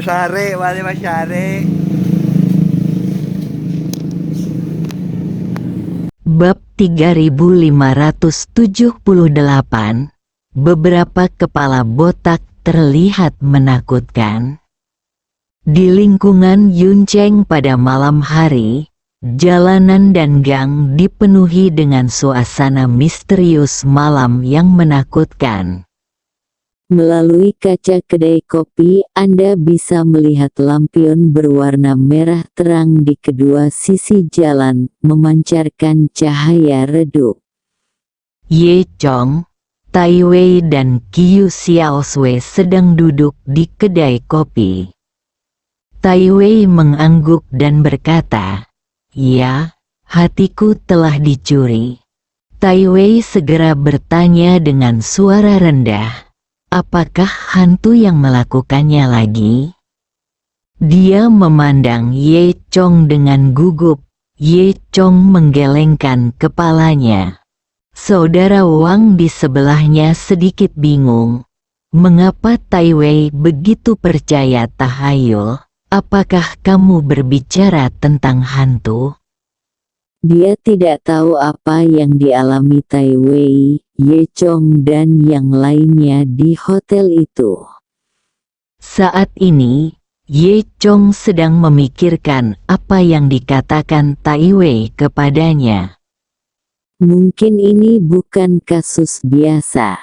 Sare, wali Mas Sare. Bab 3578. Beberapa kepala botak terlihat menakutkan. Di lingkungan Yuncheng pada malam hari, jalanan dan gang dipenuhi dengan suasana misterius malam yang menakutkan. Melalui kaca kedai kopi, Anda bisa melihat lampion berwarna merah terang di kedua sisi jalan, memancarkan cahaya redup. Ye Chong, Tai Wei dan Qiu Xiaosui sedang duduk di kedai kopi. Tai Wei mengangguk dan berkata, "Ya, hatiku telah dicuri." Tai Wei segera bertanya dengan suara rendah, "Apakah hantu yang melakukannya lagi?" Dia memandang Ye Chong dengan gugup. Ye Chong menggelengkan kepalanya. Saudara Wang di sebelahnya sedikit bingung. Mengapa Tai Wei begitu percaya tahayul? Apakah kamu berbicara tentang hantu? Dia tidak tahu apa yang dialami Tai Wei, Ye Chong dan yang lainnya di hotel itu. Saat ini, Ye Chong sedang memikirkan apa yang dikatakan Tai Wei kepadanya. Mungkin ini bukan kasus biasa.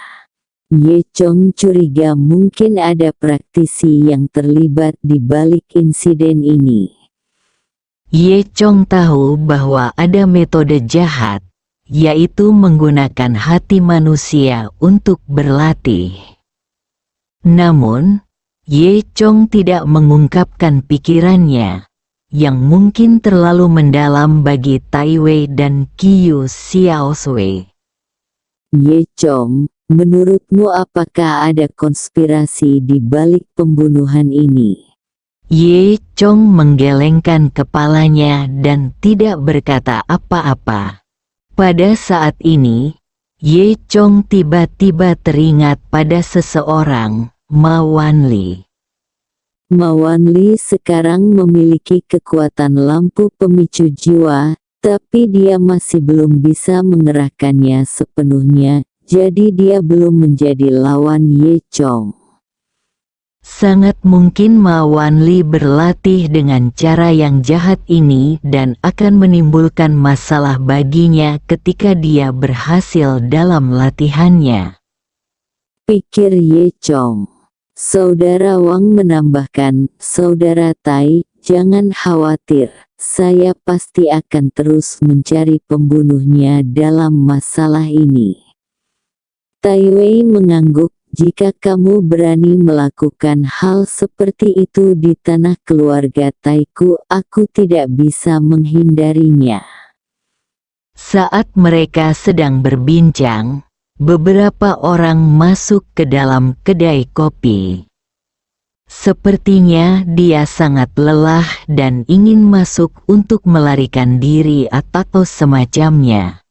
Ye Chong curiga mungkin ada praktisi yang terlibat di balik insiden ini. Ye Chong tahu bahwa ada metode jahat, yaitu menggunakan hati manusia untuk berlatih. Namun, Ye Chong tidak mengungkapkan pikirannya, yang mungkin terlalu mendalam bagi Tai Wei dan Qiu Xiaosui. Ye Chong, menurutmu apakah ada konspirasi di balik pembunuhan ini? Ye Chong menggelengkan kepalanya dan tidak berkata apa-apa. Pada saat ini, Ye Chong tiba-tiba teringat pada seseorang, Ma Wanli. Ma Wanli sekarang memiliki kekuatan lampu pemicu jiwa, tapi dia masih belum bisa mengerahkannya sepenuhnya, jadi dia belum menjadi lawan Ye Chong. Sangat mungkin Ma Wanli berlatih dengan cara yang jahat ini dan akan menimbulkan masalah baginya ketika dia berhasil dalam latihannya, pikir Ye Chong. Saudara Wang menambahkan, "Saudara Tai, jangan khawatir, saya pasti akan terus mencari pembunuhnya dalam masalah ini." Tai Wei mengangguk, "Jika kamu berani melakukan hal seperti itu di tanah keluarga Taiku, aku tidak bisa menghindarinya." Saat mereka sedang berbincang, beberapa orang masuk ke dalam kedai kopi. Sepertinya dia sangat lelah dan ingin masuk untuk melarikan diri atau semacamnya.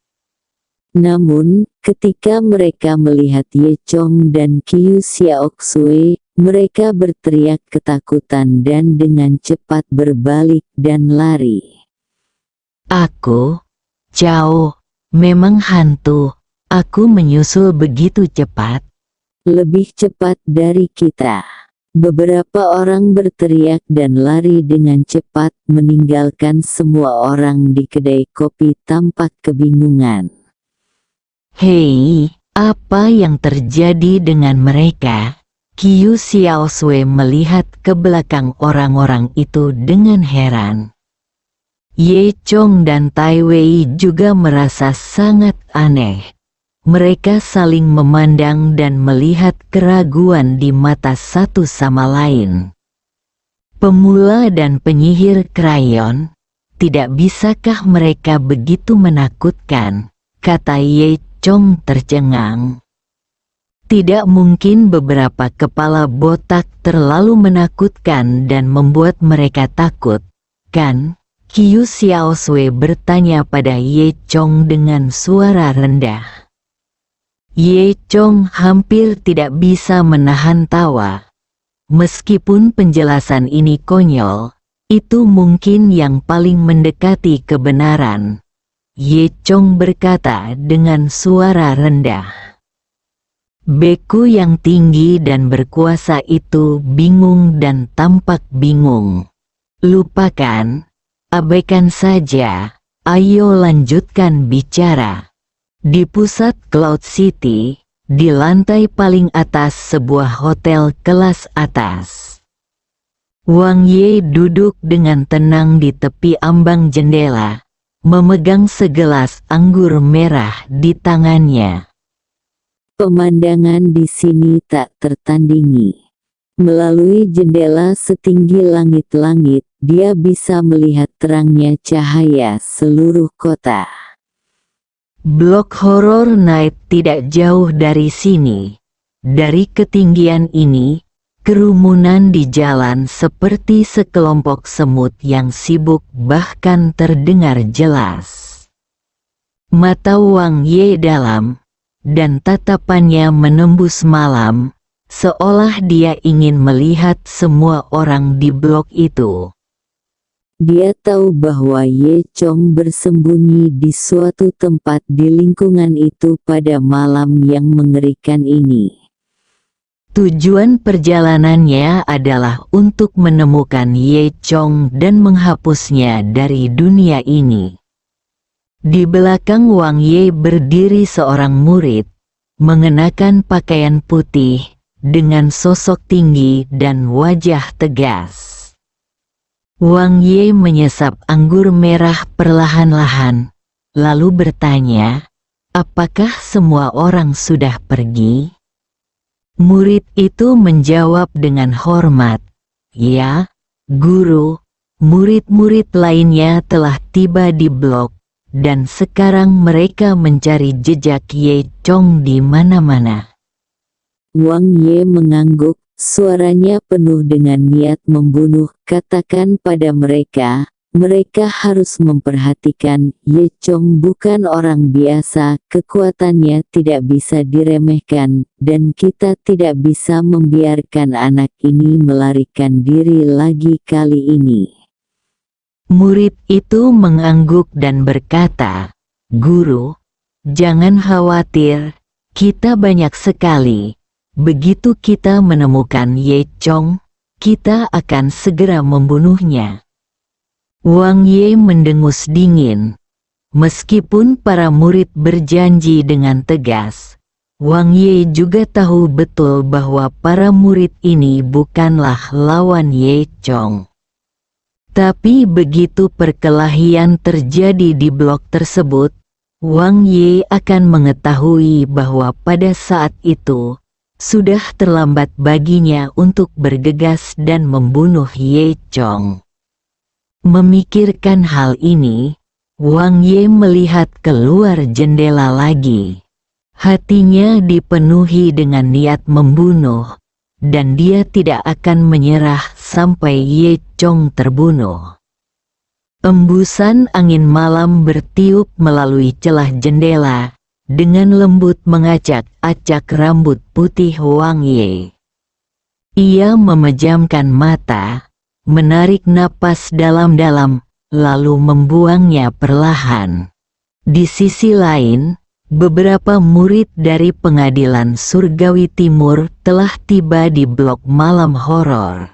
Namun, ketika mereka melihat Ye Chong dan Qiu Xiaosui, mereka berteriak ketakutan dan dengan cepat berbalik dan lari. "Aku, Cao, memang hantu. Aku menyusul begitu cepat. Lebih cepat dari kita." Beberapa orang berteriak dan lari dengan cepat, meninggalkan semua orang di kedai kopi tampak kebingungan. "Hei, apa yang terjadi dengan mereka?" Qiu Xiaosui melihat ke belakang orang-orang itu dengan heran. Ye Chong dan Tai Wei juga merasa sangat aneh. Mereka saling memandang dan melihat keraguan di mata satu sama lain. "Pemula dan penyihir krayon, tidak bisakah mereka begitu menakutkan?" kata Ye Chong tercengang. Tidak mungkin beberapa kepala botak terlalu menakutkan dan membuat mereka takut, kan? Qiu Xiaosui bertanya pada Ye Chong dengan suara rendah. Ye Chong hampir tidak bisa menahan tawa. Meskipun penjelasan ini konyol, itu mungkin yang paling mendekati kebenaran. Ye Chong berkata dengan suara rendah. Beku yang tinggi dan berkuasa itu bingung dan tampak bingung. Lupakan, abaikan saja, ayo lanjutkan bicara. Di pusat Cloud City, di lantai paling atas sebuah hotel kelas atas. Wang Ye duduk dengan tenang di tepi ambang jendela, memegang segelas anggur merah di tangannya. Pemandangan di sini tak tertandingi. Melalui jendela setinggi langit-langit, dia bisa melihat terangnya cahaya seluruh kota. Blok Horror Night tidak jauh dari sini. Dari ketinggian ini, kerumunan di jalan seperti sekelompok semut yang sibuk bahkan terdengar jelas. Mata Wang Ye dalam, dan tatapannya menembus malam, seolah dia ingin melihat semua orang di blok itu. Dia tahu bahwa Ye Chong bersembunyi di suatu tempat di lingkungan itu pada malam yang mengerikan ini. Tujuan perjalanannya adalah untuk menemukan Ye Chong dan menghapusnya dari dunia ini. Di belakang Wang Ye berdiri seorang murid, mengenakan pakaian putih, dengan sosok tinggi dan wajah tegas. Wang Ye menyesap anggur merah perlahan-lahan, lalu bertanya, apakah semua orang sudah pergi? Murid itu menjawab dengan hormat, ya, guru, murid-murid lainnya telah tiba di blok, dan sekarang mereka mencari jejak Ye Chong di mana-mana. Wang Ye mengangguk, suaranya penuh dengan niat membunuh. Katakan pada mereka, mereka harus memperhatikan, Ye Chong bukan orang biasa, kekuatannya tidak bisa diremehkan, dan kita tidak bisa membiarkan anak ini melarikan diri lagi kali ini. Murid itu mengangguk dan berkata, Guru, jangan khawatir, kita banyak sekali. Begitu kita menemukan Ye Chong, kita akan segera membunuhnya. Wang Ye mendengus dingin. Meskipun para murid berjanji dengan tegas, Wang Ye juga tahu betul bahwa para murid ini bukanlah lawan Ye Chong. Tapi begitu perkelahian terjadi di blok tersebut, Wang Ye akan mengetahui bahwa pada saat itu, sudah terlambat baginya untuk bergegas dan membunuh Ye Chong. Memikirkan hal ini, Wang Ye melihat keluar jendela lagi. Hatinya dipenuhi dengan niat membunuh, dan dia tidak akan menyerah sampai Ye Chong terbunuh. Embusan angin malam bertiup melalui celah jendela, dengan lembut mengacak-acak rambut putih Wang Ye. Ia memejamkan mata, menarik napas dalam-dalam, lalu membuangnya perlahan. Di sisi lain, beberapa murid dari Pengadilan Surgawi Timur telah tiba di blok malam horor.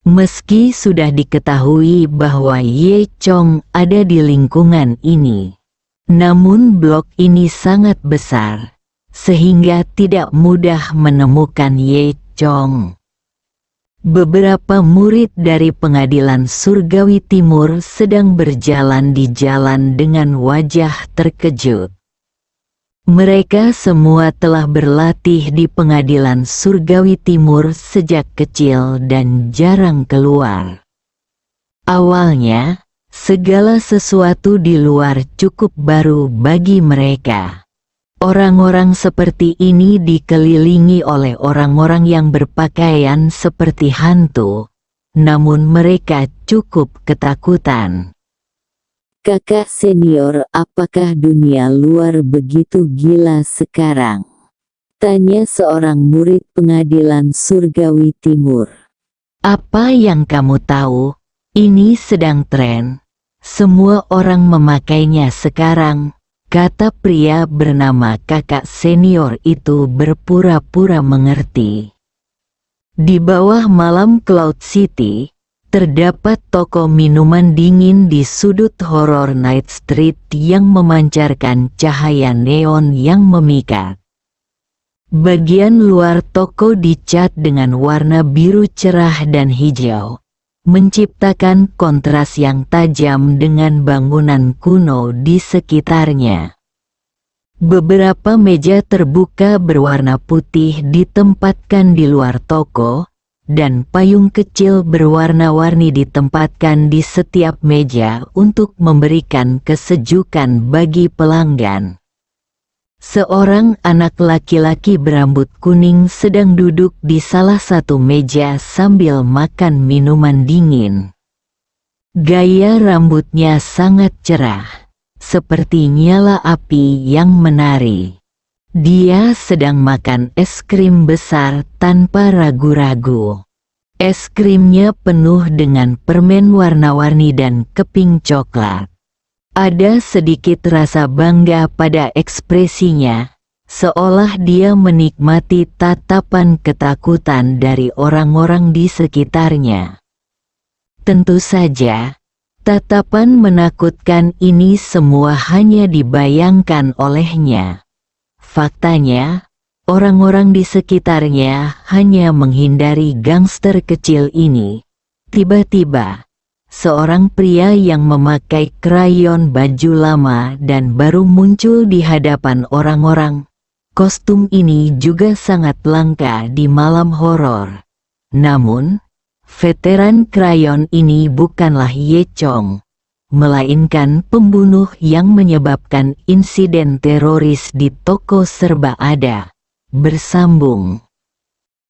Meski sudah diketahui bahwa Ye Chong ada di lingkungan ini, namun blok ini sangat besar, sehingga tidak mudah menemukan Ye Chong. Beberapa murid dari Pengadilan Surgawi Timur sedang berjalan di jalan dengan wajah terkejut. Mereka semua telah berlatih di Pengadilan Surgawi Timur sejak kecil dan jarang keluar. Awalnya, segala sesuatu di luar cukup baru bagi mereka. Orang-orang seperti ini dikelilingi oleh orang-orang yang berpakaian seperti hantu, namun mereka cukup ketakutan. Kakak senior, apakah dunia luar begitu gila sekarang? tanya seorang murid pengadilan surgawi timur. Apa yang kamu tahu? Ini sedang tren. Semua orang memakainya sekarang, kata pria bernama kakak senior itu berpura-pura mengerti. Di bawah malam Cloud City, terdapat toko minuman dingin di sudut horror Night Street yang memancarkan cahaya neon yang memikat. Bagian luar toko dicat dengan warna biru cerah dan hijau, menciptakan kontras yang tajam dengan bangunan kuno di sekitarnya. Beberapa meja terbuka berwarna putih ditempatkan di luar toko, dan payung kecil berwarna-warni ditempatkan di setiap meja untuk memberikan kesejukan bagi pelanggan. Seorang anak laki-laki berambut kuning sedang duduk di salah satu meja sambil makan minuman dingin. Gaya rambutnya sangat cerah, seperti nyala api yang menari. Dia sedang makan es krim besar tanpa ragu-ragu. Es krimnya penuh dengan permen warna-warni dan keping coklat. Ada sedikit rasa bangga pada ekspresinya, seolah dia menikmati tatapan ketakutan dari orang-orang di sekitarnya. Tentu saja, tatapan menakutkan ini semua hanya dibayangkan olehnya. Faktanya, orang-orang di sekitarnya hanya menghindari gangster kecil ini. Tiba-tiba, seorang pria yang memakai krayon baju lama dan baru muncul di hadapan orang-orang. Kostum ini juga sangat langka di malam horor. Namun, veteran krayon ini bukanlah Ye Chong, melainkan pembunuh yang menyebabkan insiden teroris di toko serba ada. Bersambung.